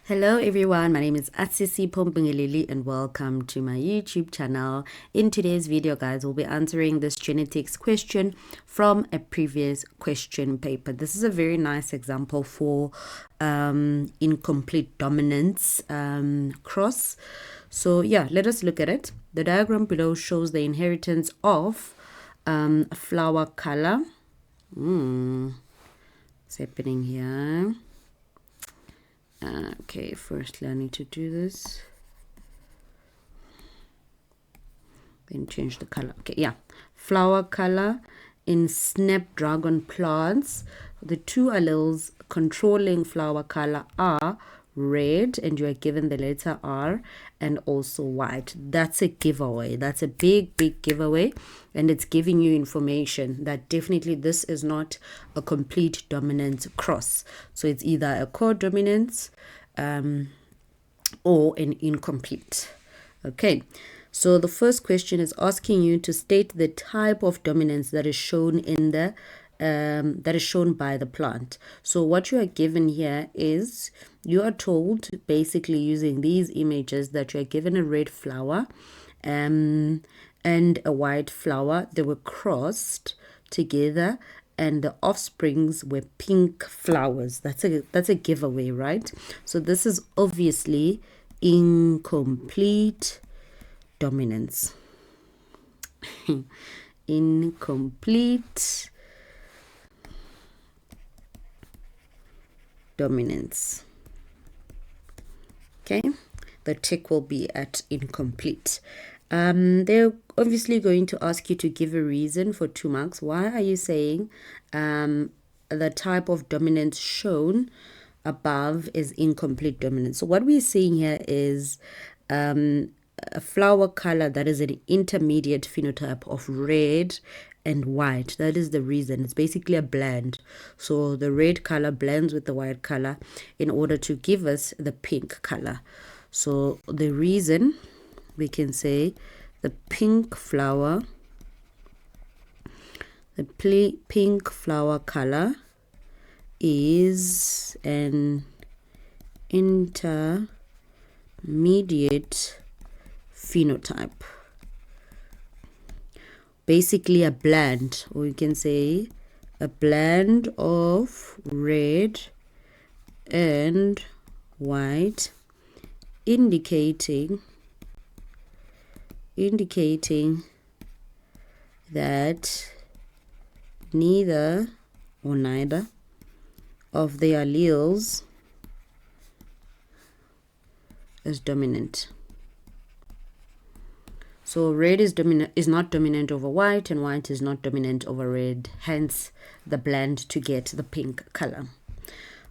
Hello everyone, my name is Asisipho Mbingeleli and welcome to my YouTube channel. In today's video guys, we'll be answering this genetics question from a previous question paper. This is a very nice example for incomplete dominance cross. So yeah, let us look at it. The diagram below shows the inheritance of flower color. What's happening here? Okay, firstly I need to do this, then change the color. Okay, yeah, flower color in snapdragon plants. The two alleles controlling flower color are red, and you are given the letter R, and also white. That's a giveaway. That's a big giveaway, and it's giving you information that definitely this is not a complete dominant cross. So it's either a codominance or an incomplete. Okay, so the first question is asking you to state the type of dominance that is shown in the that is shown by the plant. So what you are given here is you are told, basically using these images, that you are given a red flower and a white flower. They were crossed together and the offsprings were pink flowers. That's a giveaway, right? So this is obviously incomplete dominance. Incomplete dominance. Okay, the tick will be at incomplete. They're obviously going to ask you to give a reason for 2 marks. Why are you saying the type of dominance shown above is incomplete dominance? So what we're seeing here is a flower color that is an intermediate phenotype of red and white. That is the reason. It's basically a blend. So the red color blends with the white color in order to give us the pink color. So the reason, we can say the pink flower, the pink flower color is an intermediate phenotype. Basically a blend, or you can say a blend of red and white, indicating that neither of the alleles is dominant. So red is not dominant over white, and white is not dominant over red, hence the blend to get the pink color.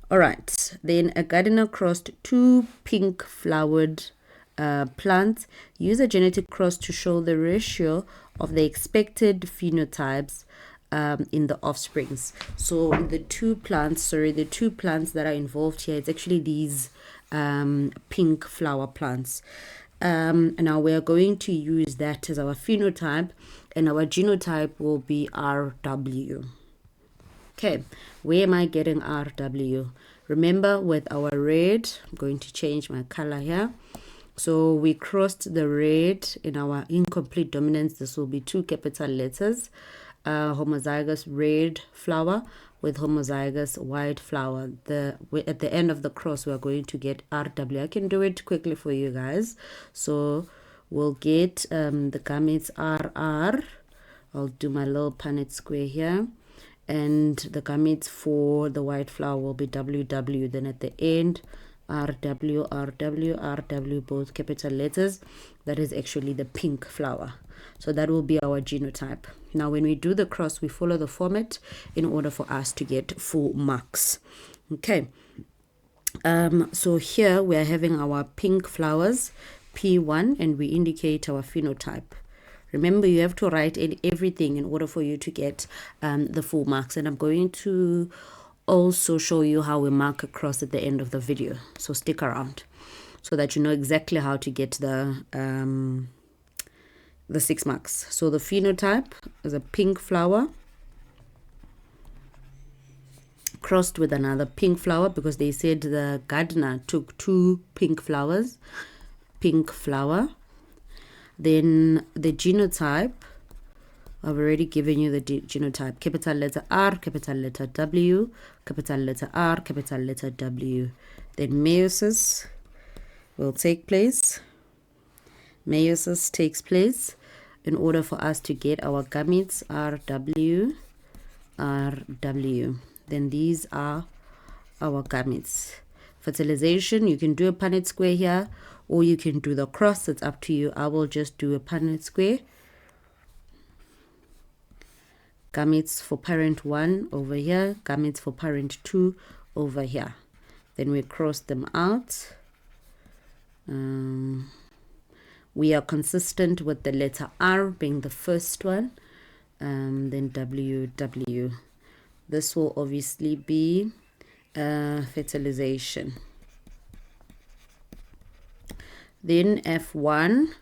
All right, then a gardener crossed 2 pink flowered plants. Use a genetic cross to show the ratio of the expected phenotypes in the offsprings. So the two plants that are involved here, it's actually these pink flower plants. Now we are going to use that as our phenotype, and our genotype will be RW. Okay, where am I getting RW? Remember, with our red, I'm going to change my color here. So we crossed the red in our incomplete dominance. This will be 2 capital letters, homozygous red flower with homozygous white flower. At the end of the cross, we are going to get RW. I can do it quickly for you guys. So we'll get the gametes RR. I'll do my little Punnett square here. And the gametes for the white flower will be WW. Then at the end, RW, RW, RW, both capital letters. That is actually the pink flower. So that will be our genotype. Now when we do the cross, we follow the format in order for us to get full marks. Okay. So here we are having our pink flowers, P1, and we indicate our phenotype. Remember, you have to write everything in order for you to get the full marks. And I'm going to also show you how we mark across at the end of the video. So stick around so that you know exactly how to get the 6 marks. So the phenotype is a pink flower. crossed with another pink flower, because they said the gardener took 2 pink flowers, pink flower. Then the genotype, I've already given you the genotype: capital letter R, capital letter W, capital letter R, capital letter W. Then meiosis will take place. Meiosis takes place in order for us to get our gametes RW, RW. Then these are our gametes. Fertilization, you can do a Punnett square here, or you can do the cross. It's up to you. I will just do a Punnett square. Gametes for parent 1 over here, gametes for parent 2 over here. Then we cross them out. We are consistent with the letter R being the first one. Then WW. This will obviously be fertilization. Then F1,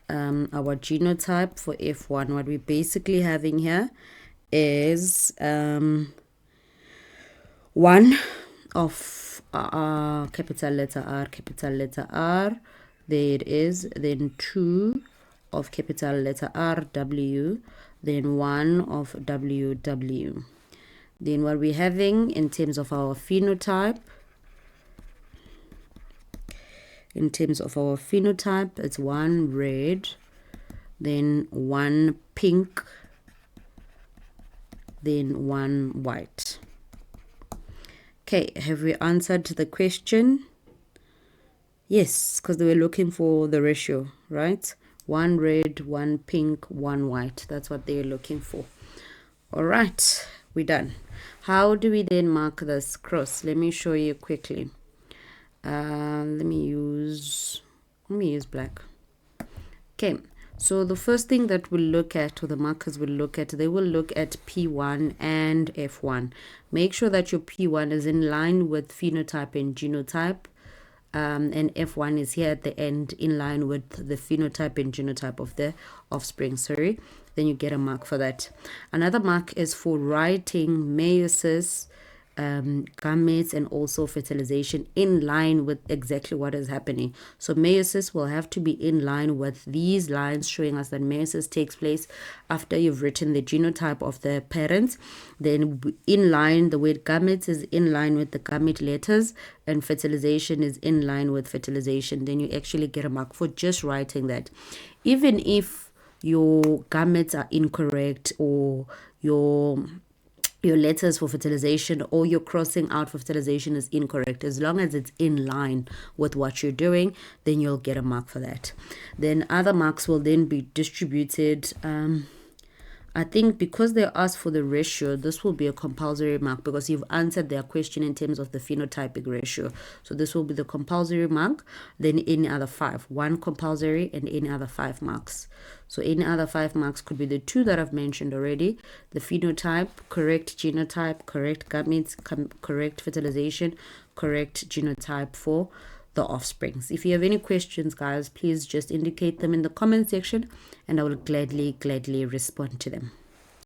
our genotype for F1, what we're basically having here is 1 of capital letter R, capital letter R. There it is. Then 2 of capital letter R, W. Then 1 of WW. Then what we're having in terms of our phenotype, it's 1 red, then 1 pink, then 1 white. Okay, have we answered the question? Yes, because they were looking for the ratio, right? 1 red, 1 pink, 1 white. That's what they're looking for. All right, we're done. How do we then mark this cross? Let me show you quickly. Let me use black. Okay, so the first thing that we'll look at, or the markers will look at, they will look at P1 and F1. Make sure that your P1 is in line with phenotype and genotype. And F1 is here at the end in line with the phenotype and genotype of the offspring, then you get a mark for that. Another mark is for writing meiosis, gametes, and also fertilization in line with exactly what is happening. So meiosis will have to be in line with these lines showing us that meiosis takes place after you've written the genotype of the parents. Then in line, the word gametes is in line with the gamete letters, and fertilization is in line with fertilization. Then you actually get a mark for just writing that. Even if your gametes are incorrect, or your letters for fertilization or your crossing out for fertilization is incorrect, as long as it's in line with what you're doing, then you'll get a mark for that. Then other marks will then be distributed. I think because they asked for the ratio, this will be a compulsory mark, because you've answered their question in terms of the phenotypic ratio. So this will be the compulsory mark. Then any other 5, 1 compulsory and any other 5 marks. So any other 5 marks could be the 2 that I've mentioned already: the phenotype, correct genotype, correct gametes, correct fertilization, correct genotype for the offsprings. If you have any questions, guys, please just indicate them in the comment section, and I will gladly respond to them.